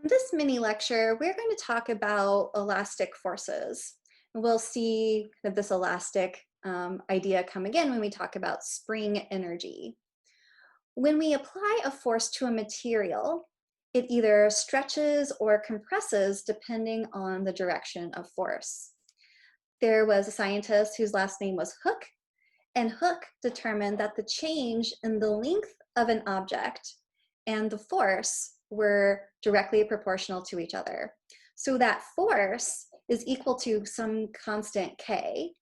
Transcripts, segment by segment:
In this mini lecture, we're going to talk about elastic forces. And we'll see kind of this elastic idea come again when we talk about spring energy. When we apply a force to a material, it either stretches or compresses depending on the direction of force. There was a scientist whose last name was Hooke, and Hooke determined that the change in the length of an object and the force were directly proportional to each other. So that force is equal to some constant k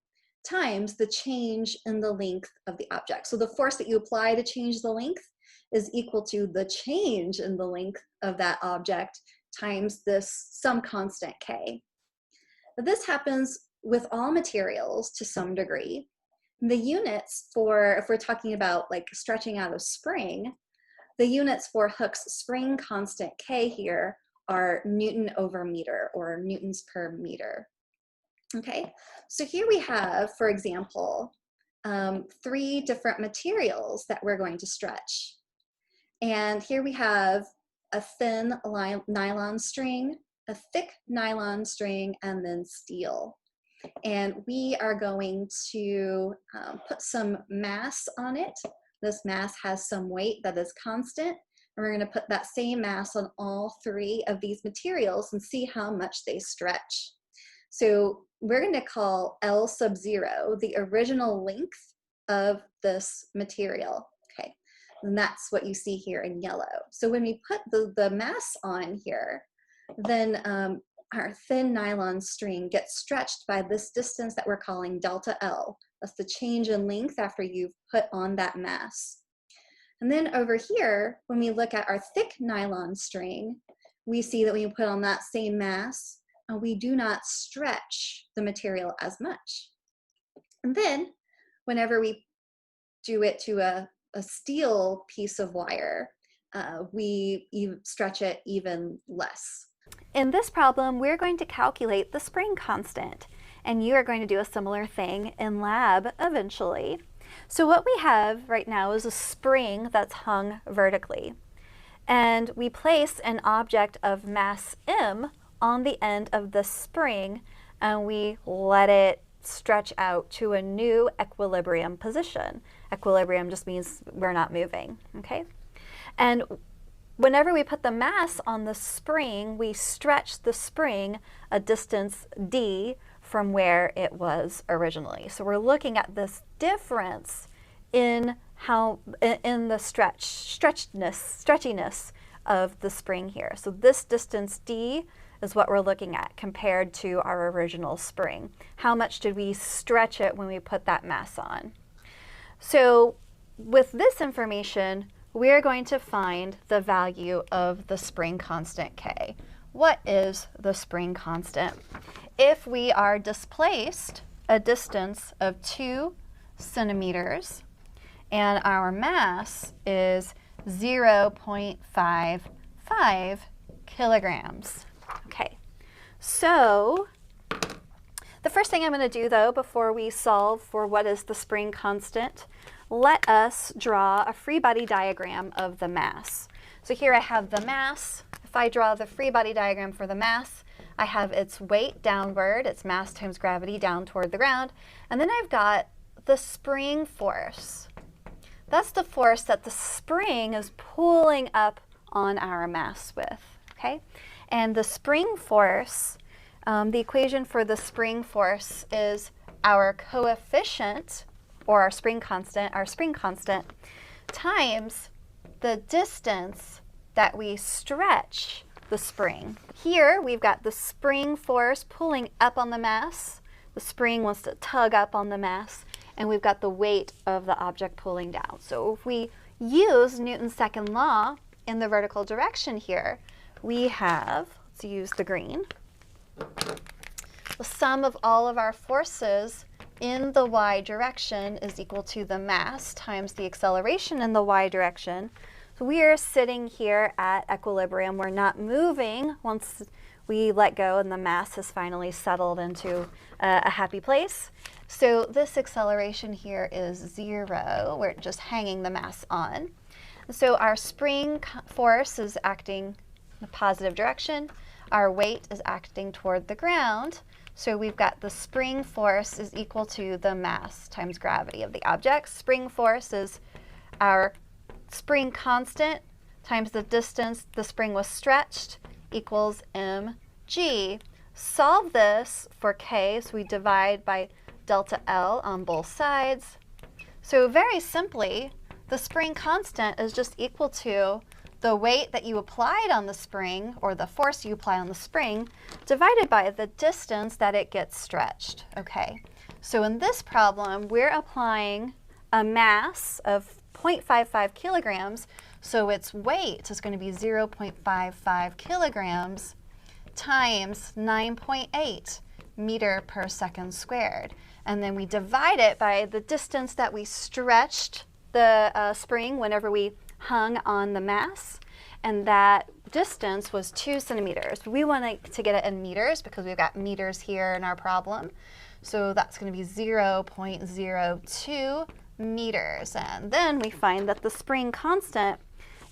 times the change in the length of the object. So the force that you apply to change the length is equal to the change in the length of that object times this some constant k. This happens with all materials to some degree. The units for, if we're talking about like stretching out a spring, the units for Hooke's spring constant K here are Newton over meter, or newtons per meter. Okay, so here we have, for example, 3 different materials that we're going to stretch. And here we have a thin nylon string, a thick nylon string, and then steel. And we are going to put some mass on it. This mass has some weight that is constant, and we're going to put that same mass on all 3 of these materials and see how much they stretch. So we're going to call L sub 0 the original length of this material. Okay, and that's what you see here in yellow. So when we put the mass on here, then our thin nylon string gets stretched by this distance that we're calling delta L. That's the change in length after you've put on that mass. And then over here, when we look at our thick nylon string, we see that when you put on that same mass, we do not stretch the material as much. And then whenever we do it to a steel piece of wire, we stretch it even less. In this problem, we're going to calculate the spring constant, and you are going to do a similar thing in lab eventually. So what we have right now is a spring that's hung vertically, and we place an object of mass m on the end of the spring, and we let it stretch out to a new equilibrium position. Equilibrium just means we're not moving, okay? And whenever we put the mass on the spring, we stretch the spring a distance d from where it was originally. So we're looking at this difference in the stretchiness of the spring here. So this distance d is what we're looking at compared to our original spring. How much did we stretch it when we put that mass on? So with this information, we're going to find the value of the spring constant K. What is the spring constant? If we are displaced a distance of 2 centimeters and our mass is 0.55 kilograms. Okay, so the first thing I'm going to do though before we solve for what is the spring constant, let us draw a free body diagram of the mass. So here I have the mass. If I draw the free body diagram for the mass, I have its weight downward, its mass times gravity down toward the ground, and then I've got the spring force. That's the force that the spring is pulling up on our mass with, okay? And the spring force, the equation for the spring force is our coefficient, or our spring constant, times the distance that we stretch the spring. Here we've got the spring force pulling up on the mass. The spring wants to tug up on the mass, and we've got the weight of the object pulling down. So if we use Newton's second law in the vertical direction here, we have, let's use the green, the sum of all of our forces in the y direction is equal to the mass times the acceleration in the y direction. So we are sitting here at equilibrium. We're not moving once we let go and the mass has finally settled into a happy place. So this acceleration here is 0. We're just hanging the mass on. So our spring force is acting the positive direction. Our weight is acting toward the ground. So we've got the spring force is equal to the mass times gravity of the object. Spring force is our spring constant times the distance the spring was stretched equals mg. Solve this for k, so we divide by delta L on both sides. So very simply, the spring constant is just equal to the weight that you applied on the spring, or the force you apply on the spring, divided by the distance that it gets stretched. Okay, so in this problem, we're applying a mass of 0.55 kilograms, so its weight is going to be 0.55 kilograms times 9.8 meter per second squared. And then we divide it by the distance that we stretched the spring whenever we hung on the mass, and that distance was 2 centimeters. We want to get it in meters because we've got meters here in our problem. So that's going to be 0.02 meters. And then we find that the spring constant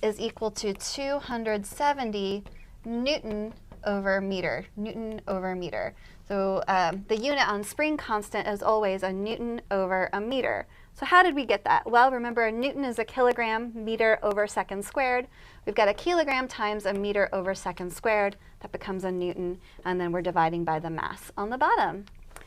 is equal to 270 Newton over meter. Newton over meter. So the unit on spring constant is always a Newton over a meter. So how did we get that? Well, remember, a Newton is a kilogram meter over second squared. We've got a kilogram times a meter over second squared. That becomes a Newton, and then we're dividing by the mass on the bottom.